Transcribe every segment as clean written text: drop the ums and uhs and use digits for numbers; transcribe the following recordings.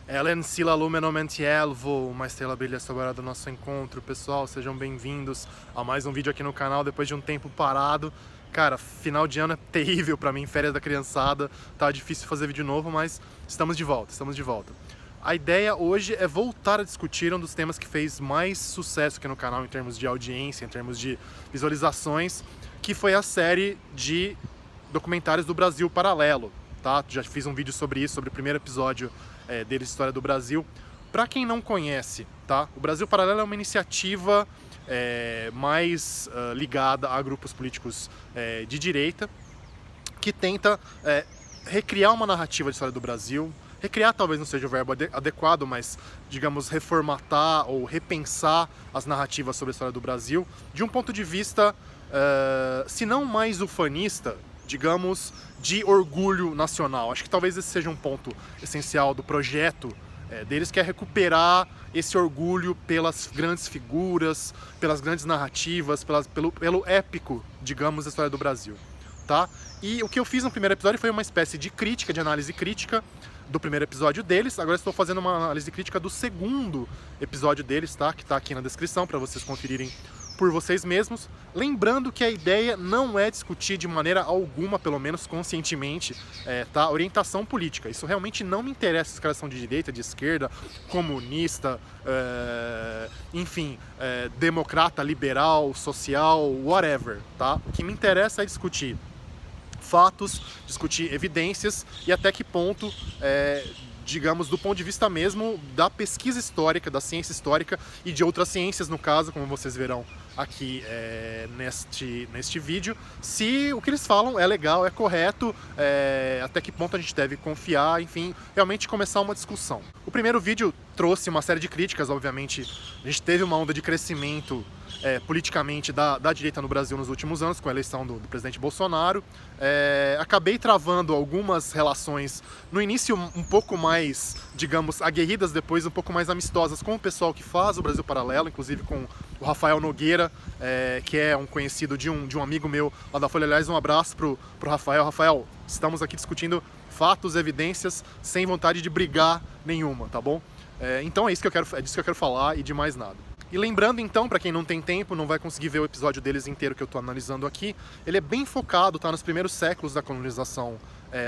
Ellen Sila Lumen Omentielvo, uma estrela brilha sobre do nosso encontro. Pessoal, sejam bem-vindos a mais um vídeo aqui no canal depois de um tempo parado. Cara, final de ano é terrível pra mim, férias da criançada, tá difícil fazer vídeo novo, mas estamos de volta. A ideia hoje é voltar a discutir um dos temas que fez mais sucesso aqui no canal em termos de audiência, em termos de visualizações, que foi a série de documentários do Brasil Paralelo, tá? Já fiz um vídeo sobre isso, sobre o primeiro episódio deles, História do Brasil. Para quem não conhece, tá? O Brasil Paralelo é uma iniciativa mais ligada a grupos políticos de direita, que tenta recriar uma narrativa de história do Brasil. Recriar talvez não seja o verbo adequado, mas, digamos, reformatar ou repensar as narrativas sobre a história do Brasil de um ponto de vista, se não mais ufanista, digamos, de orgulho nacional. Acho que talvez esse seja um ponto essencial do projeto deles, que é recuperar esse orgulho pelas grandes figuras, pelas grandes narrativas, pelo épico, digamos, da história do Brasil. Tá? E o que eu fiz no primeiro episódio foi uma espécie de crítica, de análise crítica do primeiro episódio deles. Agora estou fazendo uma análise crítica do segundo episódio deles, tá? Que está aqui na descrição para vocês conferirem por vocês mesmos. Lembrando que a ideia não é discutir de maneira alguma, pelo menos conscientemente, tá? Orientação política. Isso realmente não me interessa se os caras são de direita, de esquerda, comunista, enfim, democrata, liberal, social, whatever, tá? O que me interessa é discutir fatos, discutir evidências e até que ponto, digamos, do ponto de vista mesmo da pesquisa histórica, da ciência histórica e de outras ciências, no caso, como vocês verão aqui neste vídeo, se o que eles falam é legal, é correto, até que ponto a gente deve confiar, enfim, realmente começar uma discussão. O primeiro vídeo trouxe uma série de críticas, obviamente, a gente teve uma onda de crescimento politicamente da direita no Brasil nos últimos anos, com a eleição do presidente Bolsonaro. Acabei travando algumas relações, no início um pouco mais, digamos, aguerridas, depois um pouco mais amistosas com o pessoal que faz o Brasil Paralelo, inclusive com o Rafael Nogueira, que é um conhecido de um amigo meu lá da Folha. Aliás, um abraço pro Rafael. Rafael, estamos aqui discutindo fatos, evidências, sem vontade de brigar nenhuma, tá bom? Então é disso que eu quero falar e de mais nada. E lembrando então, para quem não tem tempo, não vai conseguir ver o episódio deles inteiro que eu estou analisando aqui, ele é bem focado, tá, nos primeiros séculos da colonização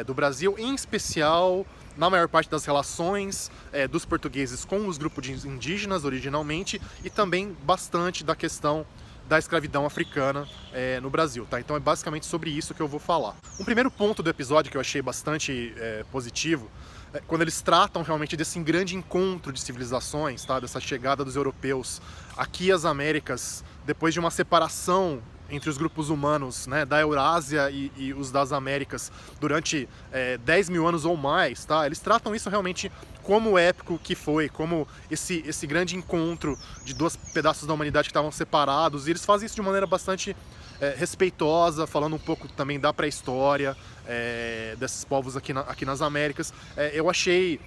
do Brasil, em especial na maior parte das relações dos portugueses com os grupos indígenas originalmente, e também bastante da questão da escravidão africana no Brasil, tá? Então é basicamente sobre isso que eu vou falar. Um primeiro ponto do episódio que eu achei bastante positivo, quando eles tratam realmente desse grande encontro de civilizações, tá? Dessa chegada dos europeus aqui às Américas, depois de uma separação entre os grupos humanos, né, da Eurásia e os das Américas durante 10 mil anos ou mais, tá? Eles tratam isso realmente como épico que foi, como esse grande encontro de dois pedaços da humanidade que estavam separados, e eles fazem isso de maneira bastante respeitosa, falando um pouco também da pré-história desses povos aqui nas Américas. Eu achei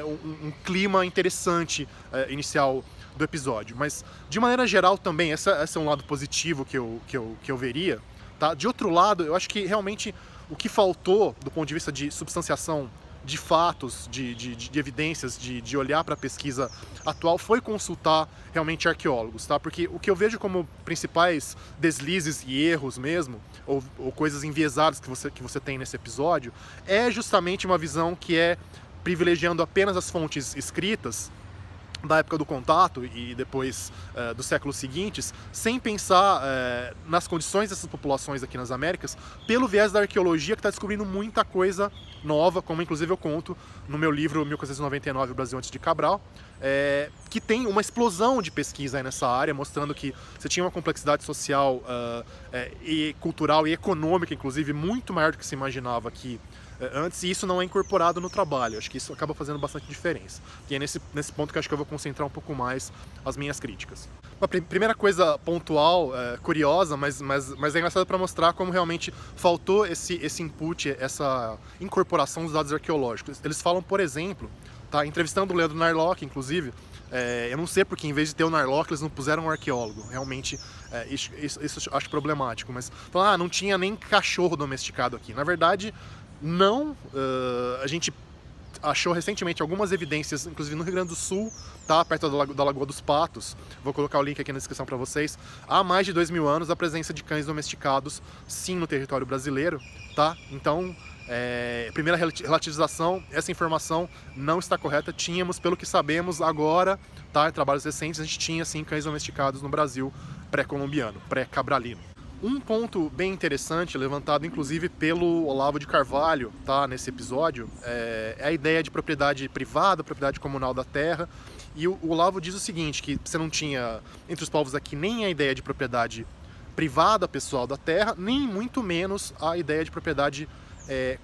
um clima interessante inicial do episódio, mas de maneira geral também, esse é um lado positivo que eu veria, tá? De outro lado, eu acho que realmente o que faltou do ponto de vista de substanciação de fatos, de evidências, de olhar para a pesquisa atual, foi consultar realmente arqueólogos, tá? Porque o que eu vejo como principais deslizes e erros mesmo, ou coisas enviesadas que você tem nesse episódio, é justamente uma visão que é privilegiando apenas as fontes escritas da época do contato e depois dos séculos seguintes, sem pensar nas condições dessas populações aqui nas Américas, pelo viés da arqueologia, que está descobrindo muita coisa nova, como inclusive eu conto no meu livro 1499, O Brasil Antes de Cabral, que tem uma explosão de pesquisa aí nessa área, mostrando que você tinha uma complexidade social e cultural e econômica, inclusive, muito maior do que se imaginava aqui antes, e isso não é incorporado no trabalho. Acho que isso acaba fazendo bastante diferença. E é nesse ponto que eu acho que eu vou concentrar um pouco mais as minhas críticas. Uma primeira coisa pontual, curiosa, mas é engraçado para mostrar como realmente faltou esse input, essa incorporação dos dados arqueológicos. Eles falam, por exemplo, tá, entrevistando o Leandro Narlock, inclusive, eu não sei porque em vez de ter o Narlock eles não puseram um arqueólogo. Realmente isso eu acho problemático, mas falam, não tinha nem cachorro domesticado aqui. Na verdade, não, a gente achou recentemente algumas evidências, inclusive no Rio Grande do Sul, tá? Perto da Lagoa dos Patos. Vou colocar o link aqui na descrição para vocês. Há mais de 2.000 anos a presença de cães domesticados, sim, no território brasileiro, tá? Então, primeira relativização, essa informação não está correta. Tínhamos, pelo que sabemos agora, tá? Em trabalhos recentes, a gente tinha, sim, cães domesticados no Brasil pré-colombiano, pré-cabralino. Um ponto bem interessante, levantado inclusive pelo Olavo de Carvalho, tá, nesse episódio, é a ideia de propriedade privada, propriedade comunal da terra. E o Olavo diz o seguinte, que você não tinha entre os povos aqui nem a ideia de propriedade privada pessoal da terra, nem muito menos a ideia de propriedade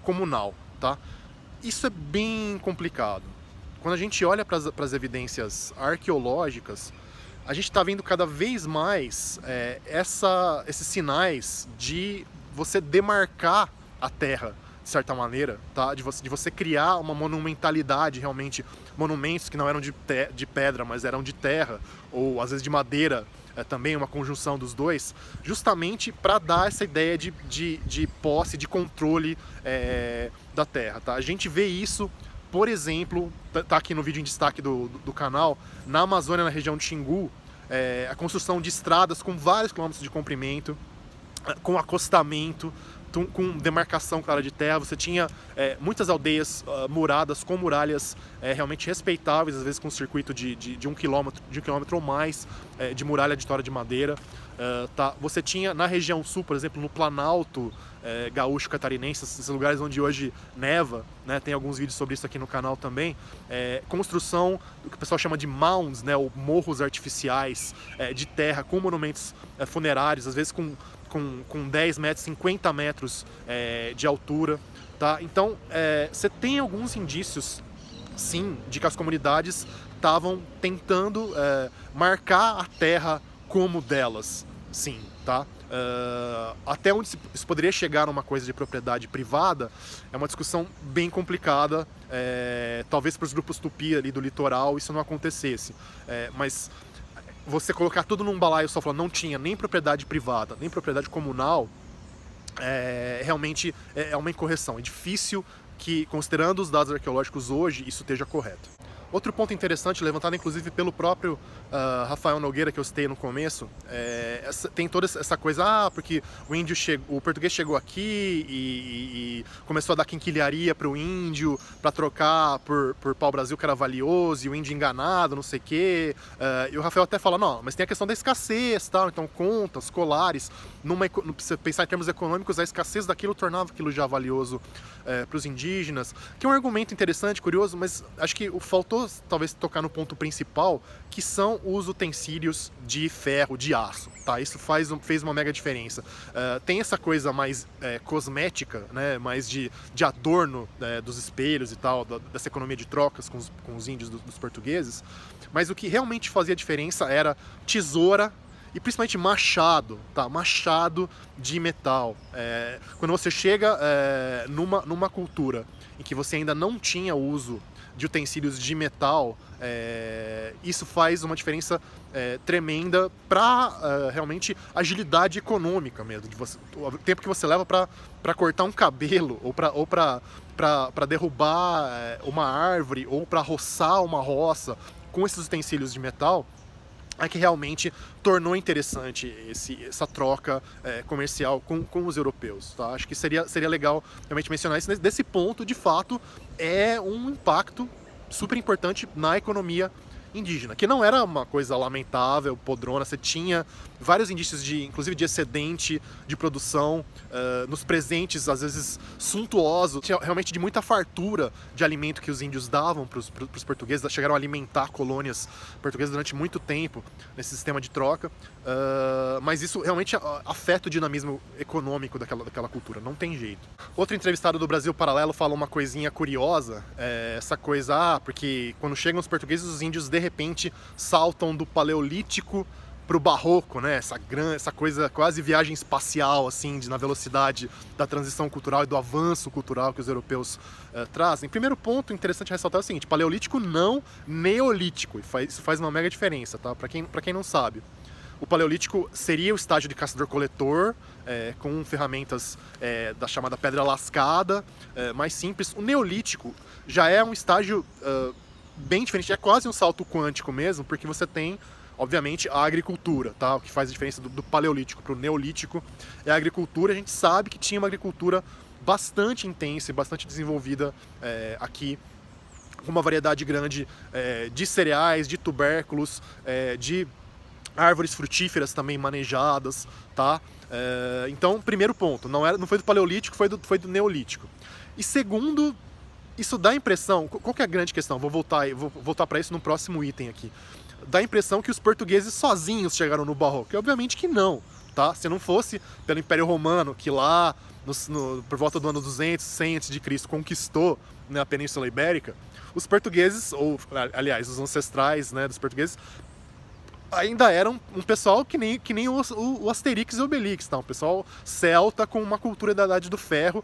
comunal, tá? Isso é bem complicado. Quando a gente olha para as evidências arqueológicas, a gente está vendo cada vez mais esses sinais de você demarcar a terra, de certa maneira, tá? De você criar uma monumentalidade, realmente, monumentos que não eram de pedra, mas eram de terra, ou às vezes de madeira, também uma conjunção dos dois, justamente para dar essa ideia de posse, de controle da terra, tá? A gente vê isso, por exemplo, tá aqui no vídeo em destaque do canal, na Amazônia, na região de Xingu, a construção de estradas com vários quilômetros de comprimento, com acostamento, com demarcação clara de terra. Você tinha muitas aldeias muradas com muralhas realmente respeitáveis, às vezes com um circuito de 1 quilômetro ou mais de muralha de tora de madeira. Tá? Você tinha na região sul, por exemplo, no Planalto gaúcho catarinense, esses lugares onde hoje neva, né? Tem alguns vídeos sobre isso aqui no canal também, construção do que o pessoal chama de mounds, né? Ou morros artificiais de terra com monumentos funerários, às vezes com 10 metros, 50 metros de altura, tá? Então, você tem alguns indícios, sim, de que as comunidades estavam tentando marcar a terra como delas, sim, tá? Até onde isso poderia chegar a uma coisa de propriedade privada é uma discussão bem complicada. Talvez para os grupos tupi ali do litoral isso não acontecesse, mas você colocar tudo num balaio só, falar não tinha nem propriedade privada, nem propriedade comunal, realmente é uma incorreção. É difícil que, considerando os dados arqueológicos hoje, isso esteja correto. Outro ponto interessante, levantado inclusive pelo próprio Rafael Nogueira, que eu citei no começo, tem toda essa coisa, porque o português chegou aqui e começou a dar quinquilharia para o índio, para trocar por pau-brasil que era valioso, e o índio enganado, não sei o quê. E o Rafael até fala, não, mas tem a questão da escassez, tal, então contas, colares, não precisa pensar em termos econômicos, a escassez daquilo tornava aquilo já valioso para os indígenas, que é um argumento interessante, curioso, mas acho que faltou talvez tocar no ponto principal, que são os utensílios de ferro, de aço, tá? Isso fez uma mega diferença. Tem essa coisa mais cosmética, né? Mais de adorno dos espelhos e tal, dessa economia de trocas com os índios dos portugueses, mas o que realmente fazia diferença era tesoura e principalmente machado, tá? Machado de metal. Quando você chega numa cultura em que você ainda não tinha uso de utensílios de metal, isso faz uma diferença tremenda para realmente agilidade econômica mesmo. O tempo que você leva para cortar um cabelo, ou para derrubar uma árvore, ou para roçar uma roça com esses utensílios de metal, é que realmente tornou interessante essa troca comercial com os europeus, tá? Acho que seria legal realmente mencionar isso. Desse ponto, de fato, é um impacto super importante na economia indígena, que não era uma coisa lamentável, podrona. Você tinha vários indícios inclusive de excedente de produção, nos presentes, às vezes suntuosos, tinha realmente de muita fartura de alimento que os índios davam para os portugueses. Chegaram a alimentar colônias portuguesas durante muito tempo nesse sistema de troca, mas isso realmente afeta o dinamismo econômico daquela cultura, não tem jeito. Outro entrevistado do Brasil Paralelo fala uma coisinha curiosa, essa coisa, porque quando chegam os portugueses, os índios de repente saltam do paleolítico pro barroco, né? Essa coisa quase viagem espacial, assim, na velocidade da transição cultural e do avanço cultural que os europeus trazem. Primeiro ponto interessante ressaltar é o seguinte: paleolítico não neolítico. Isso faz uma mega diferença, tá? Para quem não sabe. O paleolítico seria o estágio de caçador-coletor, com ferramentas da chamada pedra lascada, mais simples. O neolítico já é um estágio bem diferente, é quase um salto quântico mesmo, porque você tem, obviamente, a agricultura, tá? O que faz a diferença do paleolítico para o neolítico é a agricultura. A gente sabe que tinha uma agricultura bastante intensa e bastante desenvolvida aqui, com uma variedade grande de cereais, de tubérculos, de árvores frutíferas também manejadas, tá? Então, primeiro ponto, não foi do paleolítico, foi do neolítico. E segundo, isso dá a impressão, qual que é a grande questão? Vou voltar para isso no próximo item aqui. Dá a impressão que os portugueses sozinhos chegaram no Barroco, e obviamente que não, tá? Se não fosse pelo Império Romano, que lá por volta do ano 200, 100 a.C. conquistou, né, a Península Ibérica, os portugueses, ou aliás, os ancestrais, né, dos portugueses, ainda eram um pessoal que nem o Asterix e Obelix, tá? Um pessoal celta com uma cultura da Idade do Ferro,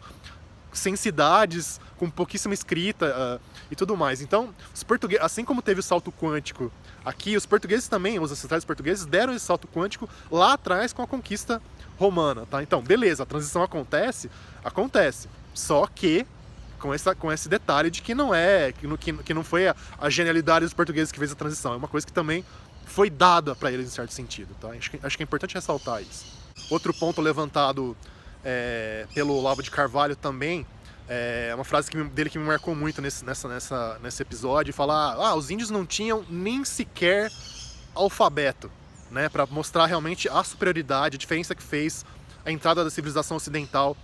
sem cidades, com pouquíssima escrita e tudo mais. Então, os portugueses, assim como teve o salto quântico aqui, os portugueses também, os ancestrais portugueses, deram esse salto quântico lá atrás com a conquista romana, tá? Então, beleza, a transição acontece, só que com esse detalhe de que não foi a genialidade dos portugueses que fez a transição, é uma coisa que também foi dada para eles em certo sentido, tá? Acho que é importante ressaltar isso. Outro ponto levantado pelo Olavo de Carvalho também, é uma frase dele que me marcou muito nesse episódio, falar, os índios não tinham nem sequer alfabeto, né, para mostrar realmente a superioridade, a diferença que fez a entrada da civilização ocidental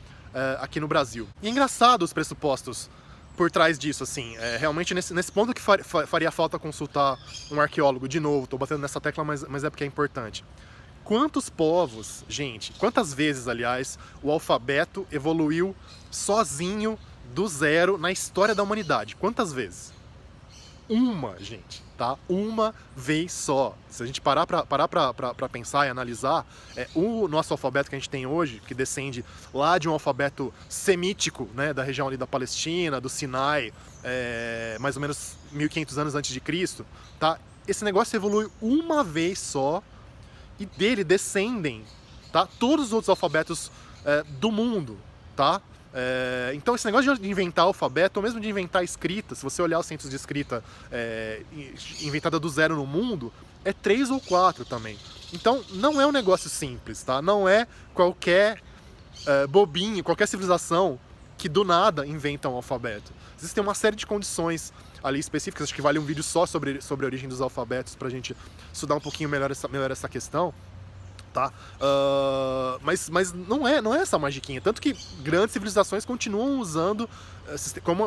aqui no Brasil. E é engraçado os pressupostos por trás disso, assim, realmente nesse ponto que faria falta consultar um arqueólogo de novo, tô batendo nessa tecla, mas é porque é importante. Quantos povos, gente, quantas vezes, aliás, o alfabeto evoluiu sozinho, do zero, na história da humanidade? Quantas vezes? Uma, gente, tá? Uma vez só. Se a gente parar pra pensar e analisar, o nosso alfabeto que a gente tem hoje, que descende lá de um alfabeto semítico, né, da região ali da Palestina, do Sinai, mais ou menos 1500 anos antes de Cristo, tá? Esse negócio evolui uma vez só, e dele descendem, tá, todos os outros alfabetos do mundo, tá? Então esse negócio de inventar alfabeto, ou mesmo de inventar escrita, se você olhar os centros de escrita inventada do zero no mundo, é 3 ou 4 também. Então não é um negócio simples, tá? Não é qualquer bobinho, qualquer civilização que do nada inventa um alfabeto. Existem uma série de condições ali específicas, acho que vale um vídeo só sobre a origem dos alfabetos pra gente estudar um pouquinho melhor essa questão, tá? Mas não é essa magiquinha, tanto que grandes civilizações continuam usando,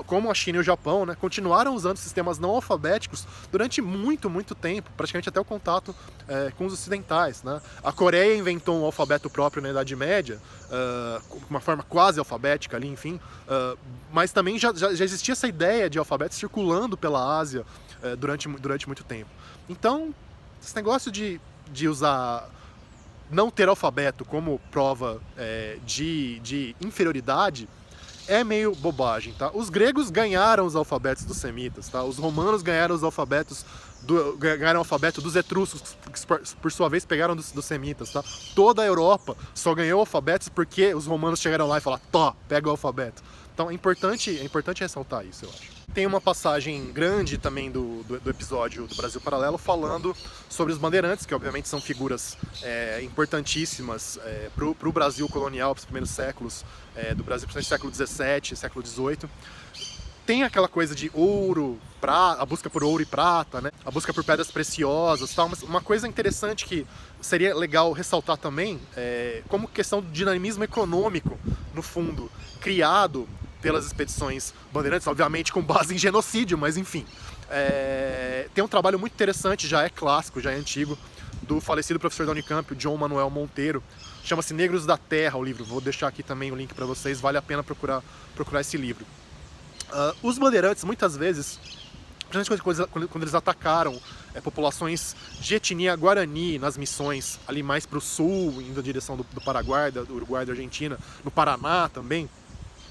como a China e o Japão, né, continuaram usando sistemas não alfabéticos durante muito, muito tempo, praticamente até o contato com os ocidentais, né? A Coreia inventou um alfabeto próprio na Idade Média, uma forma quase alfabética ali, enfim, mas também já existia essa ideia de alfabeto circulando pela Ásia durante muito tempo. Então, esse negócio de usar não ter alfabeto como prova de inferioridade é meio bobagem, tá? Os gregos ganharam os alfabetos dos semitas, tá? Os romanos ganharam os alfabetos ganharam o alfabeto dos etruscos, que por sua vez pegaram dos semitas, tá? Toda a Europa só ganhou alfabetos porque os romanos chegaram lá e falaram, pega o alfabeto. Então é importante ressaltar isso, eu acho. Tem uma passagem grande também do episódio do Brasil Paralelo falando sobre os bandeirantes, que obviamente são figuras importantíssimas para o Brasil colonial, para os primeiros séculos do Brasil, principalmente século XVII, século XVIII. Tem aquela coisa de ouro, a busca por ouro e prata, né? A busca por pedras preciosas, tal. Mas uma coisa interessante que seria legal ressaltar também, como questão do dinamismo econômico, no fundo, criado pelas expedições bandeirantes, obviamente com base em genocídio, mas enfim. Tem um trabalho muito interessante, já é clássico, já é antigo, do falecido professor da Unicamp, o João Manuel Monteiro. Chama-se Negros da Terra, o livro. Vou deixar aqui também o link para vocês, vale a pena procurar esse livro. Os bandeirantes, muitas vezes, principalmente quando eles atacaram populações de etnia guarani nas missões, ali mais para o sul, indo na direção do Paraguai, do Uruguai, da Argentina, no Paraná também,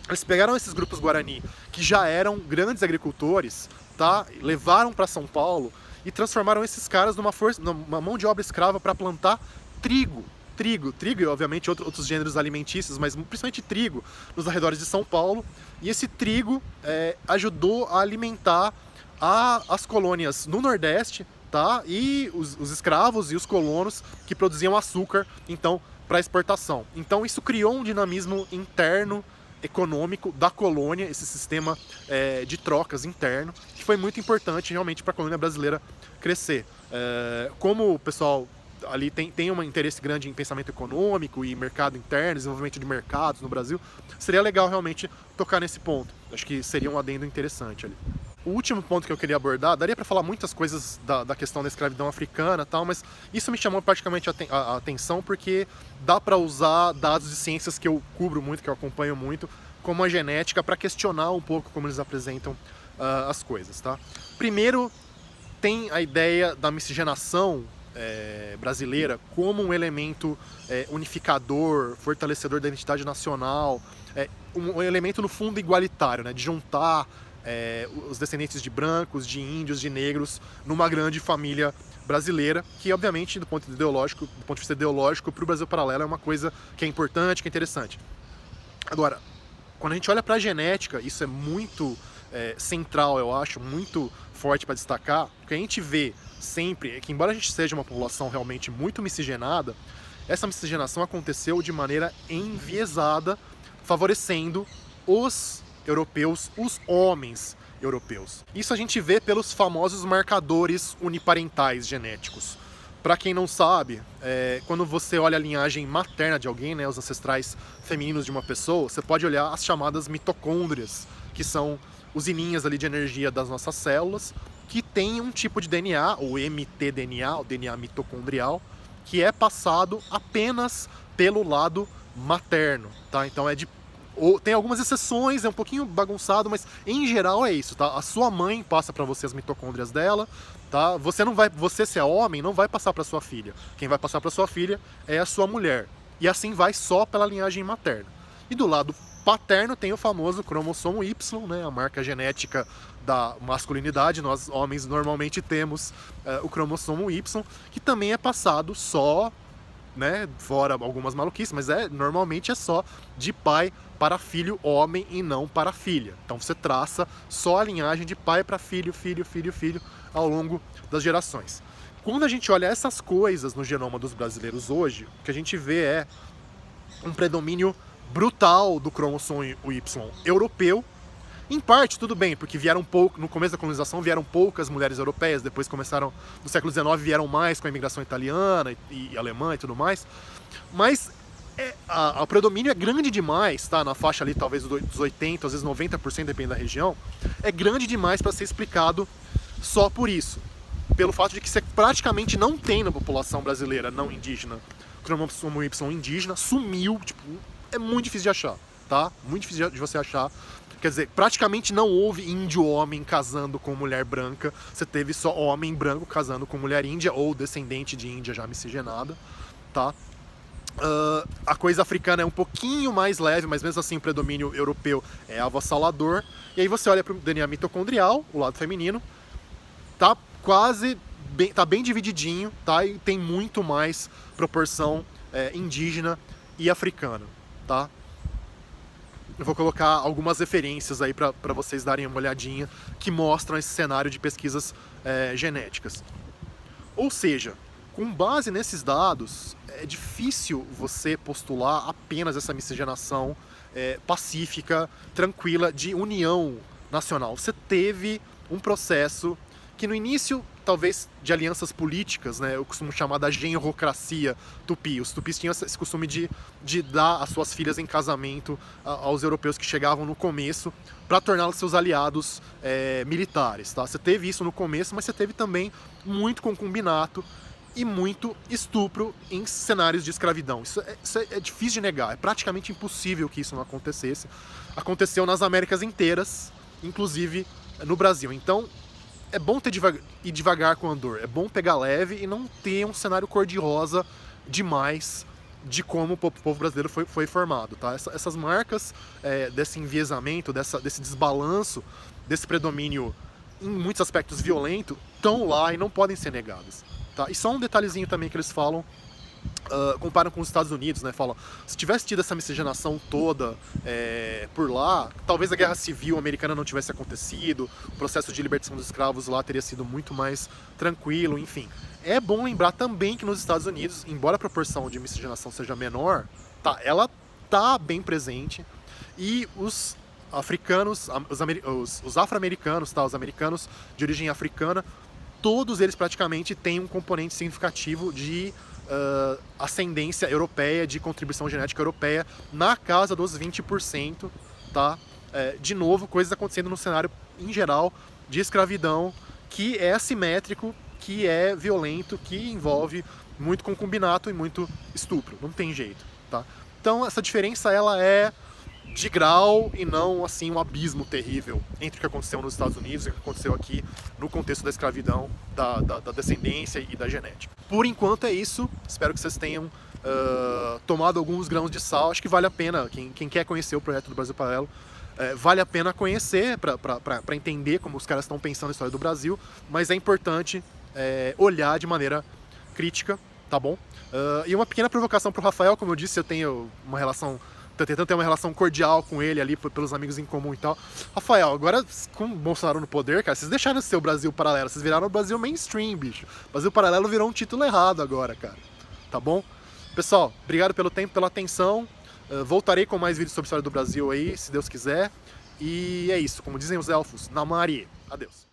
eles pegaram esses grupos guarani, que já eram grandes agricultores, tá? Levaram para São Paulo e transformaram esses caras numa mão de obra escrava para plantar trigo, trigo e obviamente outros gêneros alimentícios, mas principalmente trigo, nos arredores de São Paulo. E esse trigo ajudou a alimentar as colônias no Nordeste, tá? E os escravos e os colonos que produziam açúcar, então, para exportação. Então isso criou um dinamismo interno econômico da colônia, esse sistema de trocas interno, que foi muito importante realmente para a colônia brasileira crescer. Como o pessoal ali tem um interesse grande em pensamento econômico e mercado interno, desenvolvimento de mercados no Brasil, seria legal realmente tocar nesse ponto. Acho que seria um adendo interessante ali. O último ponto que eu queria abordar, daria para falar muitas coisas da questão da escravidão africana e tal, mas isso me chamou praticamente a atenção porque dá para usar dados de ciências que eu cubro muito, que eu acompanho muito, como a genética, para questionar um pouco como eles apresentam as coisas, tá? Primeiro, tem a ideia da miscigenação brasileira como um elemento unificador, fortalecedor da identidade nacional, um elemento no fundo igualitário, né, de juntar os descendentes de brancos, de índios, de negros numa grande família brasileira, que obviamente do ponto de vista ideológico para o Brasil Paralelo é uma coisa que é importante, que é interessante. Agora, quando a gente olha para a genética, isso é muito central, eu acho, muito forte para destacar, porque a gente vê sempre que, embora a gente seja uma população realmente muito miscigenada, essa miscigenação aconteceu de maneira enviesada, favorecendo os europeus, os homens europeus. Isso a gente vê pelos famosos marcadores uniparentais genéticos. Para quem não sabe, quando você olha a linhagem materna de alguém, né, os ancestrais femininos de uma pessoa, você pode olhar as chamadas mitocôndrias, que são usininhas ali de energia das nossas células, que tem um tipo de DNA, o mtDNA, o DNA mitocondrial, que é passado apenas pelo lado materno, tá? Então tem algumas exceções, é um pouquinho bagunçado, mas em geral é isso, tá? A sua mãe passa para você as mitocôndrias dela, tá? Você se é homem, não vai passar para sua filha. Quem vai passar para sua filha é a sua mulher. E assim vai só pela linhagem materna. E do lado paterno tem o famoso cromossomo Y, né? A marca genética da masculinidade. Nós homens normalmente temos o cromossomo Y, que também é passado só, né, fora algumas maluquices, mas normalmente é só de pai para filho homem e não para filha. Então você traça só a linhagem de pai para filho, filho, filho, filho ao longo das gerações. Quando a gente olha essas coisas no genoma dos brasileiros hoje, o que a gente vê é um predomínio brutal do cromossomo Y europeu. Em parte, tudo bem, porque no começo da colonização vieram poucas mulheres europeias, depois começaram, no século XIX, vieram mais com a imigração italiana e alemã e tudo mais. Mas o predomínio é grande demais, tá? Na faixa ali, talvez dos 80%, às vezes 90%, depende da região. É grande demais para ser explicado só por isso. Pelo fato de que você praticamente não tem na população brasileira não indígena cromossomo Y indígena, sumiu, tipo, é muito difícil de achar, tá? Muito difícil de você achar. Quer dizer, praticamente não houve índio-homem casando com mulher branca. Você teve só homem branco casando com mulher índia ou descendente de índia já miscigenada, tá? A coisa africana é um pouquinho mais leve, mas mesmo assim o predomínio europeu é avassalador. E aí você olha para o DNA mitocondrial, o lado feminino, tá tá bem divididinho, tá? E tem muito mais proporção indígena e africana, tá? Eu vou colocar algumas referências aí para vocês darem uma olhadinha que mostram esse cenário de pesquisas genéticas. Ou seja, com base nesses dados, é difícil você postular apenas essa miscigenação pacífica, tranquila, de união nacional. Você teve um processo que no início, talvez, de alianças políticas, né, eu costumo chamar da genrocracia tupi. Os tupis tinham esse costume de dar as suas filhas em casamento aos europeus que chegavam no começo para torná-los seus aliados militares. Tá? Você teve isso no começo, mas você teve também muito concubinato e muito estupro em cenários de escravidão. Isso é difícil de negar, é praticamente impossível que isso não acontecesse. Aconteceu nas Américas inteiras, inclusive no Brasil. Então, é bom ir devagar com o andor, é bom pegar leve e não ter um cenário cor-de-rosa demais de como o povo brasileiro foi formado. Tá? Essas marcas desse enviesamento, desse desbalanço, desse predomínio em muitos aspectos violento, estão lá e não podem ser negadas. Tá? E só um detalhezinho também que eles falam comparam com os Estados Unidos, né? Falam, se tivesse tido essa miscigenação toda por lá, talvez a Guerra Civil Americana não tivesse acontecido, o processo de libertação dos escravos lá teria sido muito mais tranquilo, enfim. É bom lembrar também que nos Estados Unidos, embora a proporção de miscigenação seja menor, tá, ela tá bem presente, e os africanos, os afro-americanos, tá, os americanos de origem africana, todos eles praticamente têm um componente significativo de ascendência europeia, de contribuição genética europeia, na casa dos 20%, tá? De novo, coisas acontecendo no cenário, em geral, de escravidão, que é assimétrico, que é violento, que envolve muito concubinato e muito estupro. Não tem jeito, tá? Então, essa diferença, ela é de grau e não, assim, um abismo terrível entre o que aconteceu nos Estados Unidos e o que aconteceu aqui no contexto da escravidão, da descendência e da genética. Por enquanto é isso, espero que vocês tenham tomado alguns grãos de sal, acho que vale a pena, quem quer conhecer o projeto do Brasil Paralelo, vale a pena conhecer para entender como os caras estão pensando a história do Brasil, mas é importante olhar de maneira crítica, tá bom? E uma pequena provocação pro Rafael, como eu disse, eu tenho uma relação... Tô tentando ter uma relação cordial com ele ali, pelos amigos em comum e tal. Rafael, agora com o Bolsonaro no poder, cara, vocês deixaram de ser o Brasil Paralelo, vocês viraram o Brasil mainstream, bicho. O Brasil Paralelo virou um título errado agora, cara. Tá bom? Pessoal, obrigado pelo tempo, pela atenção. Voltarei com mais vídeos sobre a história do Brasil aí, se Deus quiser. E é isso, como dizem os elfos, Namari. Adeus.